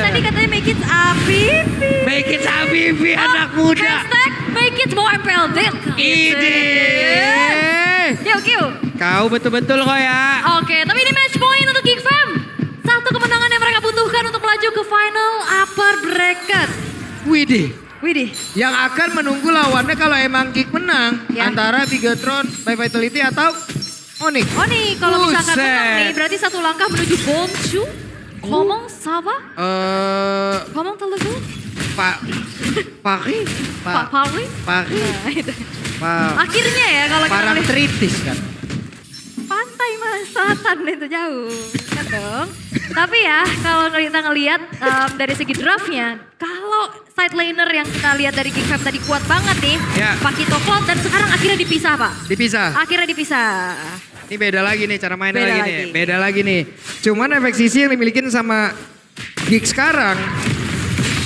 tadi katanya make it Abibi. Make it Habibi anak muda. Hashtag make it more MPLD. Ide. Kiu. Kau betul-betul kok ya. Oke, tapi ini match point untuk Geek Fam. Satu kemenangan yang mereka butuhkan untuk melaju ke final upper bracket. Widih. Yang akan menunggu lawannya kalau emang Geek menang. Ya. Antara Bigatron, by Vitality atau Onyx. Kalau misalkan Buset. menang nih berarti satu langkah menuju Bonsu. Ngomong Saba? Ngomong Telugu? Pari. Pak Parwi? Pari. Nah, itu. Pak. Akhirnya ya kalau kita Parang lihat tritis kan. pantai mas selatan itu jauh kan dong. Tapi ya kalau kita ngelihat dari segi draftnya, kalau side laner yang kita lihat dari Geek Fam tadi kuat banget nih, Ya. Pak Kito Cloud dan sekarang akhirnya dipisah Pak. Akhirnya dipisah. Ini beda lagi nih cara mainnya Beda lagi lagi. nih. Beda lagi nih. Cuman efek sisi yang dimiliki sama Geek sekarang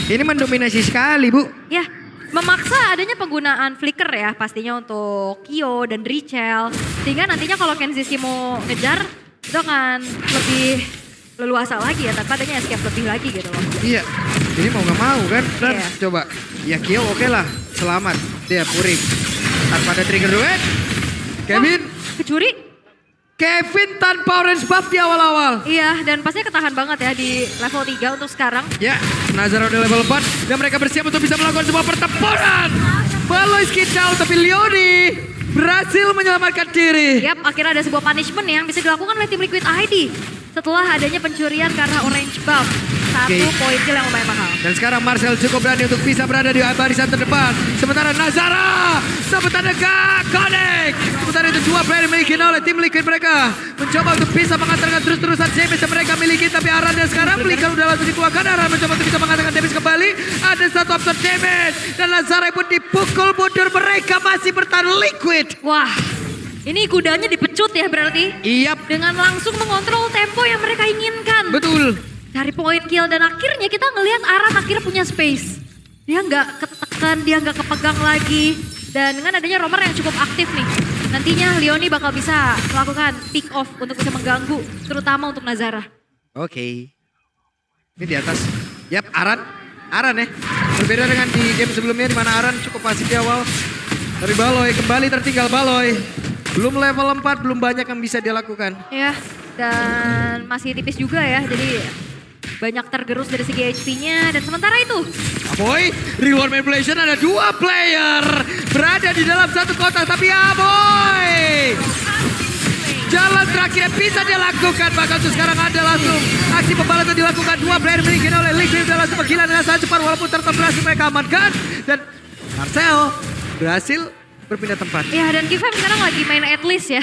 ini mendominasi sekali Bu. Ya, memaksa adanya penggunaan flicker ya pastinya untuk Kyo dan Richel. Sehingga nantinya kalau Kenziski mau ngejar itu akan lebih leluasa lagi ya tanpa adanya escape lebih lagi gitu loh. Iya. Ini mau gak mau kan. Dan Iya. coba. Ya Kyo oke lah. Selamat. Dia puring. Tanpa ada trigger duet. Kevin. Kecuri? Kevin tanpa orange buff di awal-awal. Iya, dan pastinya ketahan banget ya di level 3 untuk sekarang. Ya, Nazar udah level 4 dan mereka bersiap untuk bisa melakukan sebuah pertempuran. Baloy skid down tapi Leoni berhasil menyelamatkan diri. Yap, akhirnya ada sebuah punishment yang bisa dilakukan oleh tim Liquid ID setelah adanya pencurian karena orange buff. Satu Oke. poin kill yang lumayan mahal. Dan sekarang Marcel cukup berani untuk bisa berada di barisan terdepan. Sementara Nazara sebentar gak connect. Sementara itu dua player dimiliki oleh tim Liquid mereka. Mencoba untuk bisa mengantarkan terus-terusan damage yang mereka miliki. Tapi Aran dan sekarang Flicker udah langsung dikeluarkan. Aran mencoba untuk bisa mengantarkan damage kembali. Ada satu absorb damage. Dan Nazara pun dipukul mundur. Mereka masih bertahan Liquid. Wah, ini kudanya dipecut ya berarti. Iyap, Dengan langsung mengontrol tempo yang mereka inginkan. betul. Cari poin kill dan akhirnya kita ngelihat Aran akhirnya punya space. Dia nggak ketekan, dia nggak kepegang lagi. Dan dengan adanya Romer yang cukup aktif nih. Nantinya Leoni bakal bisa melakukan pick off untuk bisa mengganggu. Terutama untuk Nazara. Oke. Ini di atas. Yap, Aran. Aran ya. Berbeda dengan di game sebelumnya di mana Aran cukup pasif di awal. Dari Baloy, kembali tertinggal Baloy. Belum level 4, belum banyak yang bisa dia lakukan. Ya, dan masih tipis juga ya. Jadi banyak tergerus dari segi HP-nya. Dan sementara itu, Aboy, reward manipulation ada dua player. Berada di dalam satu kotak, tapi Aboy. Jalan terakhir yang bisa dia lakukan. Bahkan tuh sekarang ada langsung aksi pembalasan dilakukan. Dua player dimiliki oleh Liquid dan langsung bergila dengan sangat cepat. Walaupun tetap berhasil mereka amankan. Dan Marcel berhasil berpindah tempat. ya dan Geek Fam sekarang lagi main at least ya.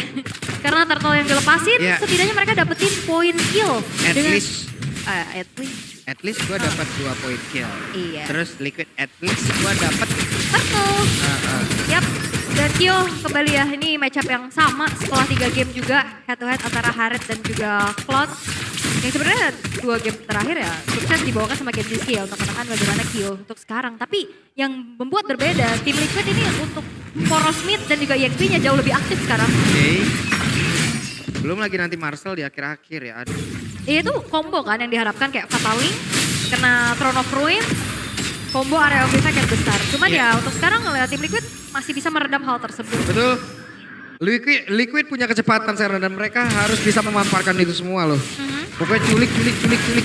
Karena turtle yang dilepasin, Ya. setidaknya mereka dapetin poin kill. At Dengan- least. At least. At least gue dapat 2 poin kill. Iya. Terus Liquid at least gue dapat. Turtle. Yap. Dan Kyo kembali ya, ini matchup yang sama setelah 3 game juga head to head antara Haret dan juga Cloud. Yang sebenarnya 2 game terakhir ya sukses dibawakan sama Kenziski ya untuk menekan bagaimana Kyo untuk sekarang. Tapi yang membuat berbeda, tim Liquid ini untuk poros mid dan juga EXP-nya jauh lebih aktif sekarang. Oke. Belum lagi nanti Marcel di akhir-akhir ya. Aduh. Iya itu combo kan yang diharapkan kayak Fataling, kena Throne of Ruin, combo area of effect yang besar. Cuman ya untuk sekarang ngeliat tim Liquid masih bisa meredam hal tersebut. Betul. Liquid punya kecepatan sekarang dan mereka harus bisa memanfaatkan itu semua loh. Pokoknya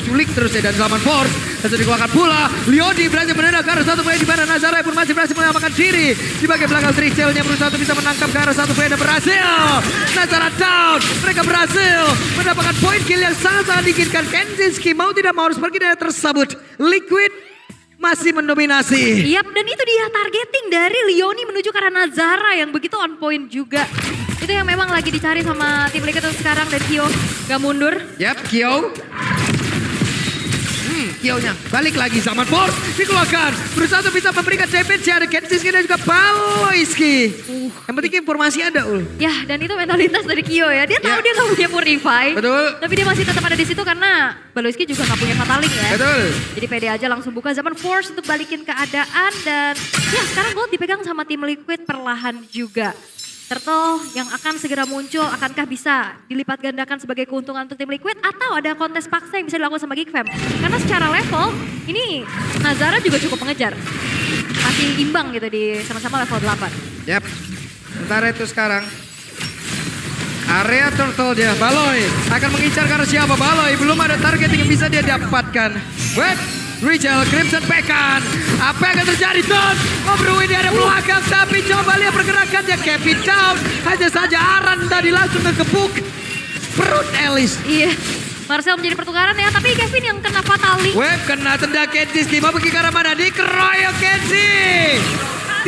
culik terus ya dan zaman Force. Langsung dikeluarkan pula. Leoni berhasil menendang ke arah satu player di mana Nazara pun masih berhasil menyelamatkan diri. Di bagian belakang Trichelnya berusaha untuk bisa menangkap ke arah satu player dan berhasil. Nazara down. Mereka berhasil mendapatkan poin kill yang sangat-sangat diinginkan. Kenziski mau tidak mau harus pergi dari tersebut. Liquid masih mendominasi. Yap, dan itu dia targeting dari Leoni menuju ke arah Nazara yang begitu on point juga. Itu yang memang lagi dicari sama tim Liquid sekarang dan Kyo gak mundur. Yap, Kyo. Kyo-nya balik lagi zaman Force dikeluarkan. Berusaha untuk bisa memberikan damage ada Kenziski dan juga Baloyski. Yang penting informasi ada Ya, dan itu mentalitas dari Kyo ya. Dia tahu Ya. dia gak punya Purify. Betul. Tapi dia masih tetap ada di situ karena Baloyski juga gak punya Fataling ya. Betul. Jadi pede aja langsung buka zaman Force untuk balikin keadaan dan ya sekarang gold dipegang sama tim Liquid perlahan juga. Turtle yang akan segera muncul, akankah bisa dilipat gandakan sebagai keuntungan untuk tim Liquid atau ada kontes paksa yang bisa dilakukan sama Geekfam? Karena secara level ini Nazara juga cukup mengejar. Masih imbang gitu di sama-sama level 8. Yap, sementara itu sekarang area Turtle dia, Baloy akan mengincar karena siapa? Baloy belum ada target yang bisa dia dapatkan. Web, Rigel, Crimson Pekan. Apa yang akan terjadi? Don, Bruin ada belakang tapi coba lihat pergerakannya. Kevin down, hanya saja Aran tadi langsung ngekepuk perut Elis. Iya, Marcel menjadi pertukaran ya, tapi Kevin yang kena fatali. Web kena tendang Kenzie, Skima pergi ke arah mana? Dikeroyok Kenzie.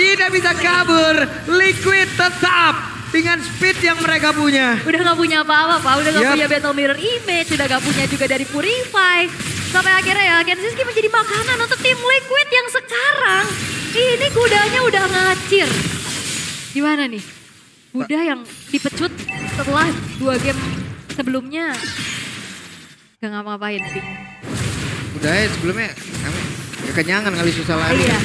Tidak bisa kabur, Liquid tetap dengan speed yang mereka punya. Udah gak punya apa-apa, Pak. Udah gak punya Battle Mirror Image, udah gak punya juga dari Purify. Sampai akhirnya ya, Kenziski menjadi makanan untuk tim Liquid yang sekarang. Ini kudanya udah ngacir. Gimana nih? Kuda yang dipecut setelah 2 game sebelumnya. Gak ngapa-ngapain, bingung. Kudanya sebelumnya kekenyangan kali susah lari. Iya.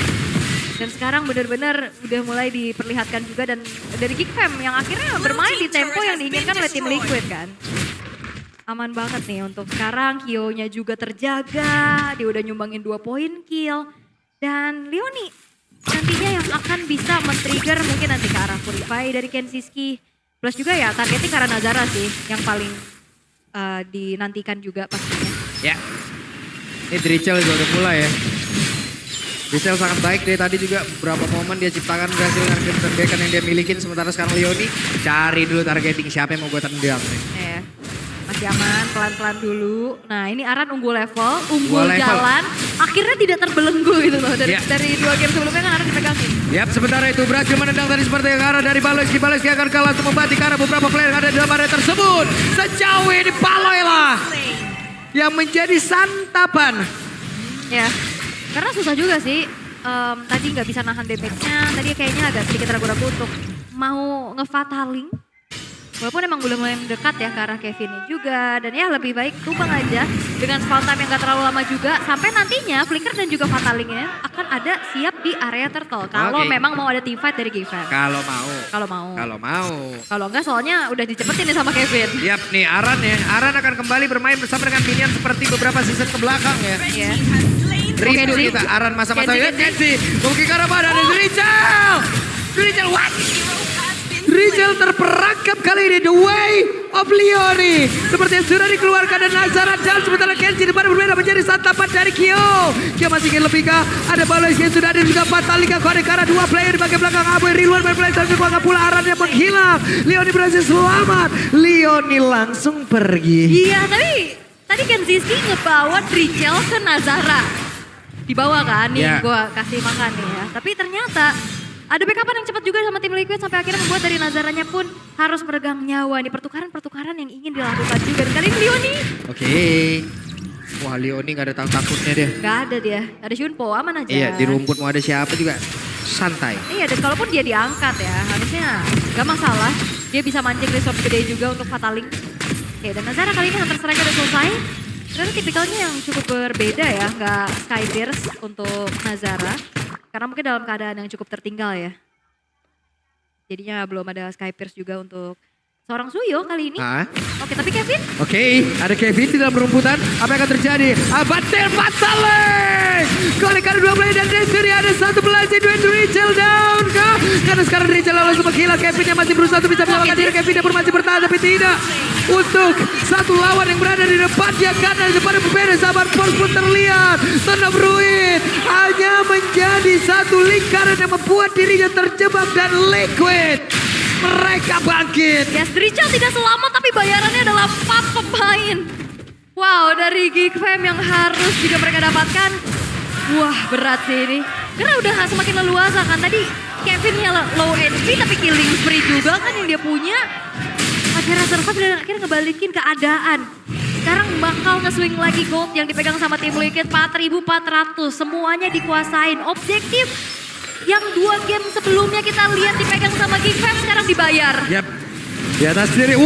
Dan sekarang benar-benar udah mulai diperlihatkan juga dan dari Geekfam yang akhirnya bermain di tempo yang diinginkan oleh tim Liquid kan. Aman banget nih untuk sekarang, Kyo-nya juga terjaga, dia udah nyumbangin 2 poin kill. Dan Leoni nantinya yang akan bisa men-trigger mungkin nanti ke arah Purify dari Kenziski. Plus juga ya targetnya ke arah Nazara sih yang paling dinantikan juga pastinya. Ya, ini Drichel juga udah mulai ya. Drichel sangat baik dari tadi juga beberapa momen dia ciptakan berhasil dengan Crimson Beacon yang dia milikin. Sementara sekarang Leoni cari dulu targeting siapa yang mau gue tendang nih. Iya. Masih aman, pelan-pelan dulu. Nah ini Aran unggul level, unggul jalan. Akhirnya tidak terbelenggu gitu loh. Dari 2 game sebelumnya kan Aran dipegangin. Yap, sementara itu berhasil menendang tadi seperti yang arah dari Baloyski. Baloyski akan kalah untuk membati karena beberapa player yang ada di dalam area tersebut. Sejauh ini Baloy lah yang menjadi santapan. Ya, karena susah juga sih. Tadi nggak bisa nahan damage-nya. Tadi kayaknya agak sedikit ragu-ragu untuk mau ngefataling. Walaupun emang belum mulai mendekat ya ke arah Kevin juga. Dan ya lebih baik tumbang aja dengan spawn time yang gak terlalu lama juga. Sampai nantinya Flicker dan juga Fatalingnya akan ada siap di area Turtle. Kalau memang mau ada team fight dari Geekfam. Kalau mau. Kalau mau. Kalau mau. Kalau enggak soalnya udah dicepetin nih sama Kevin. Yap nih Aran ya. Aran akan kembali bermain bersama dengan minion seperti beberapa season ke belakang ya. Iya. Rindu kita Aran masa-masa lihat Kenzie. Mungkin karena pada ada Drichel. Drichel what? Drichel terperangkap kali ini, the way of Leoni. Seperti yang sudah dikeluarkan dan Nazara dan sementara Kenzie depan berbeda menjadi santapan dari Kyo. Kyo masih ingin lebih kah? Ada Baloy yang sudah ada juga Fatalika kode karena 2 player di bagian belakang Abu Riluan main player tapi kekuatan pula Aran yang menghilang. Leoni berhasil selamat. Leoni langsung pergi. Iya tapi tadi Kenziski ngebawa Drichel ke Nazara. Dibawa kan nih gue kasih makan nih ya. Tapi ternyata ada backupan yang cepat juga sama tim Liquid sampai akhirnya membuat dari Nazaranya pun harus meregang nyawa. Nih pertukaran-pertukaran yang ingin dilakukan juga. Dan kali ini Leoni. Oke. Wah Leoni gak ada takutnya dia. Gak ada dia. Ada Shunpo aman aja. Iya di rumput mau ada siapa juga santai. Iya dan kalaupun dia diangkat ya harusnya gak masalah. Dia bisa mancing resource gede juga untuk Fataling. Oke dan Nazara kali ini Hunter Strike udah selesai. Ternyata tipikalnya yang cukup berbeda ya. Gak Skypierce untuk Nazara. Karena mungkin dalam keadaan yang cukup tertinggal ya. Jadinya belum ada Skypierce juga untuk seorang Suyo kali ini. Oke tapi Kevin. Oke, ada Kevin di dalam rumputan. Apa yang akan terjadi? Batil Fatale! Kolekan 2 player dan Destiny ada 1 belasnya. Drichel down kah? Karena sekarang Drichel langsung menghilang. Kevin yang masih berusaha untuk bisa menyelamatkan diri. Kevin yang pun masih bertahan tapi tidak. Untuk satu lawan yang berada di depannya. Karena di depan berbeda sahabat Force pun terlihat. Tanda Bruin hanya menjadi satu lingkaran yang membuat dirinya terjebak dan Liquid. Mereka bangkit. Yes, Drichel tidak selamat tapi bayarannya adalah 4 pemain. Wow, dari Geekfam yang harus juga mereka dapatkan. Wah, berat sih ini. Karena udah semakin leluasa kan. Tadi Kevinnya low HP tapi killing spree juga kan yang dia punya. Akhirnya survive dan akhirnya ngebalikin keadaan. Sekarang bakal nge-swing lagi gold yang dipegang sama tim Liquid 4.400. Semuanya dikuasain. Objektif yang 2 game sebelumnya kita lihat dipegang sama Geekfam sekarang dibayar. Yap. Di atas sendiri,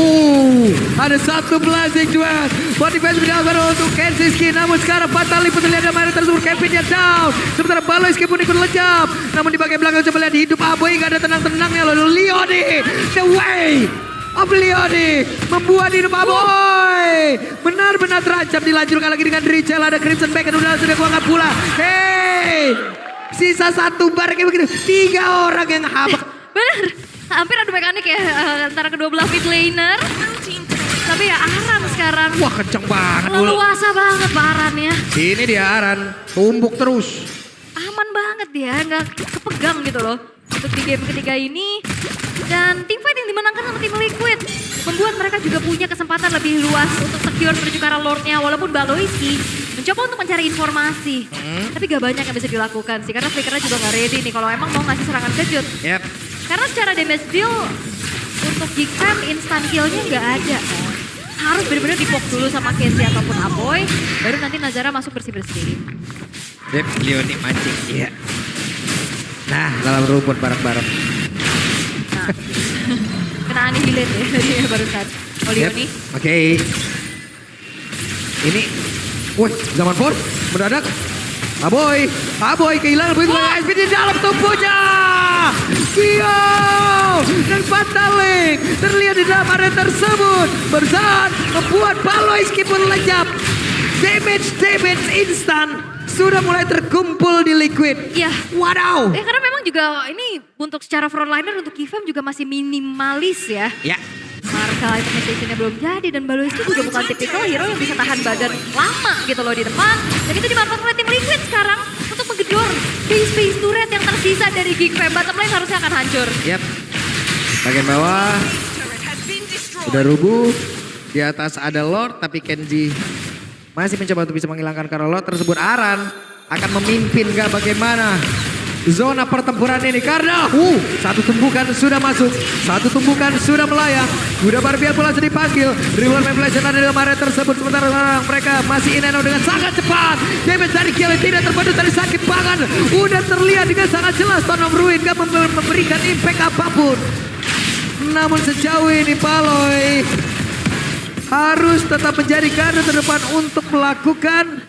ada satu blazing duet. Motivasi dilakukan untuk Kenziski, namun sekarang Fatali terlihat ada Mario tersebut. Kevin yang down, sementara Baloyski pun ikut lejap. Namun di bagian belakang coba lihat hidup Aboy, gak ada tenang-tenangnya loh. Leoni, the way of Leoni membuat hidup Aboy benar-benar terancam. Dilanjutkan lagi dengan Richel, ada Crimson Bacon udah sudah kuangkat pula. Hey, sisa satu bar kayak begitu, 3 orang yang habak. Bener, hampir adu mekanik ya antara kedua belah mid laner. Tapi ya Aran sekarang. Wah kenceng banget. Leluasa banget Pak Aran ya. Ini dia Aran, tumbuk terus. Aman banget dia, nggak kepegang gitu loh. Untuk di game ketiga ini. Dan teamfight yang dimenangkan sama tim Liquid membuat mereka juga punya kesempatan lebih luas untuk secure menuju ke arah Lordnya. Walaupun Baloyski mencoba untuk mencari informasi. Tapi gak banyak yang bisa dilakukan sih. Karena Flickernya juga gak ready nih kalau emang mau ngasih serangan kejut. Yep. Karena secara damage deal untuk Geekfam instant killnya gak ada. Harus benar-benar dipok dulu sama Kenzie ataupun Aboy. Baru nanti Nazara masuk bersih-bersih. Yep, Leoni mancing. Iya. Nah, dalam rumput bareng-bareng. Nah, kena annihilate ya dia barusan. Oh Leoni. Oke. Ini, wih, zaman Force mendadak. Aboy kehilangan poin SP di dalam tubuhnya. Kio dan Fatalik terlihat di dalam area tersebut. Bersat membuat Baloyski pun lejap. Damage instan sudah mulai terkumpul di Liquid. Iya. Wadaw. Karena memang juga ini untuk secara frontliner untuk Geekfam juga masih minimalis ya. Ya. Marka implementationnya belum jadi dan Baloyski juga bukan tipikal hero yang bisa tahan badan lama gitu loh di depan. Dan itu dimanfaatkan oleh tim Liquid sekarang untuk menggedor base turret yang tersisa dari Geekfam. Bottom lane harusnya akan hancur. Yap. Bagian bawah udah rubuh. Di atas ada Lord tapi Kenzie masih mencoba untuk bisa menghilangkan karena Lord tersebut. Aran akan memimpin gak bagaimana zona pertempuran ini karena satu tumbukan sudah masuk, satu tumbukan sudah melayang. Udah Barbian pula sudah dipanggil. Reward Manipulation ada dalam area tersebut sementara mereka masih in and out dengan sangat cepat. Damage dari Kiel tidak terpendus dari sakit pangan. Udah terlihat dengan sangat jelas Stone of Ruin gak memberikan impact apapun. Namun sejauh ini Baloy harus tetap menjadi garda terdepan untuk melakukan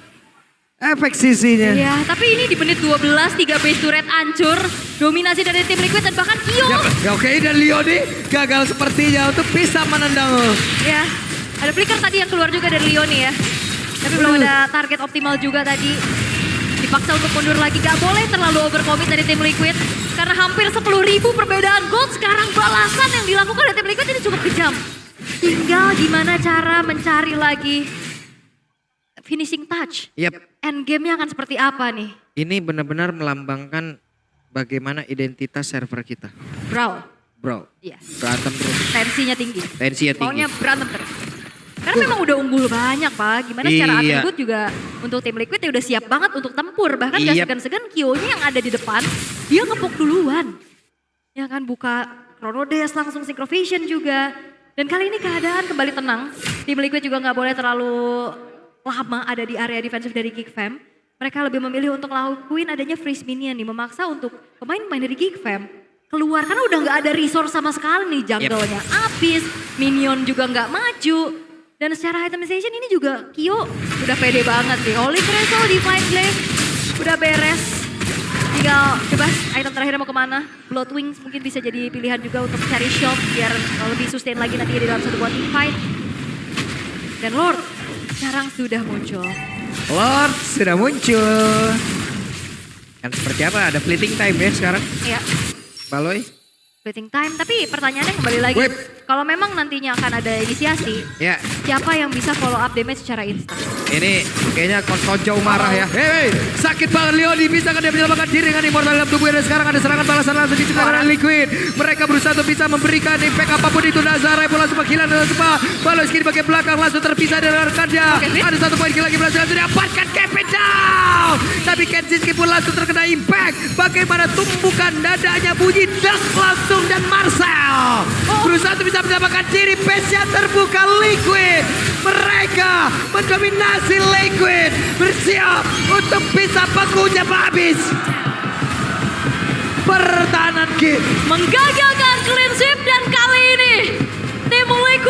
efek sisinya. Iya, tapi ini di menit 12, 3 base turret hancur. Dominasi dari tim Liquid dan bahkan Kyo. Ya, oke, dan Leoni gagal sepertinya untuk bisa menendang. Ya, ada flicker tadi yang keluar juga dari Leoni ya. Tapi belum ada target optimal juga tadi. Dipaksa untuk mundur lagi, gak boleh terlalu overcommit dari tim Liquid. Karena hampir 10.000 perbedaan gold. Sekarang balasan yang dilakukan oleh tim Liquid ini cukup kejam. Tinggal gimana cara mencari lagi finishing touch. Yap. Endgame-nya akan seperti apa nih? Ini benar-benar melambangkan bagaimana identitas server kita. Bro. Iya. Berantem terus. Tensinya tinggi. Maunya berantem terus. Karena memang udah unggul banyak Pak. Gimana secara atribut juga untuk tim Liquid ya udah siap banget untuk tempur. Bahkan gak segan-segan Kyo-nya yang ada di depan. Dia ngepok duluan. Ya kan buka Chrono Dash langsung Synchrovision juga. Dan kali ini keadaan kembali tenang. Tim Liquid juga gak boleh terlalu lama ada di area defensif dari Geekfam. Mereka lebih memilih untuk lakuin adanya freeze minion nih. Memaksa untuk pemain-pemain dari Geekfam keluar. Karena udah gak ada resource sama sekali nih jungle-nya. Habis, minion juga gak maju. Dan secara itemization ini juga Kyo udah pede banget sih. Holy Crystal, Divine Blade udah beres. Tinggal bebas item terakhir mau kemana. Blood Wings mungkin bisa jadi pilihan juga untuk cari shot. Biar lebih sustain lagi nanti di dalam satu buah team fight. Dan Lord sekarang sudah muncul. Kan seperti apa? Ada fleeting time ya sekarang? Iya. Baloy? Fleeting time, tapi pertanyaannya kembali lagi. Kalau memang nantinya akan ada inisiasi, siapa yang bisa follow up damage secara instan? Ini kayaknya Kojo marah ya. Hei, sakit banget Leoni, bisa kan dia menyelamatkan diri dengan immortal dalam tubuhnya. Dan sekarang ada serangan balasan langsung di sebelah Liquid. Mereka berusaha untuk bisa memberikan impact apapun itu. Nazara bola sempat hilang dengan sempat. Baloyski di bagian belakang langsung terpisah dari rekannya. Ada satu poin lagi berhasil didapatkan Kevin down. Tapi Kenziski pun langsung terkena impact. Bagaimana tumbukan dadanya bunyi das langsung dan Marcel berusaha untuk bisa mendapatkan diri. Base-nya terbuka Liquid. Mereka mendominasi Liquid. Bersiap untuk bisa bakunya habis. Pertahanan Game menggagalkan clean sweep dan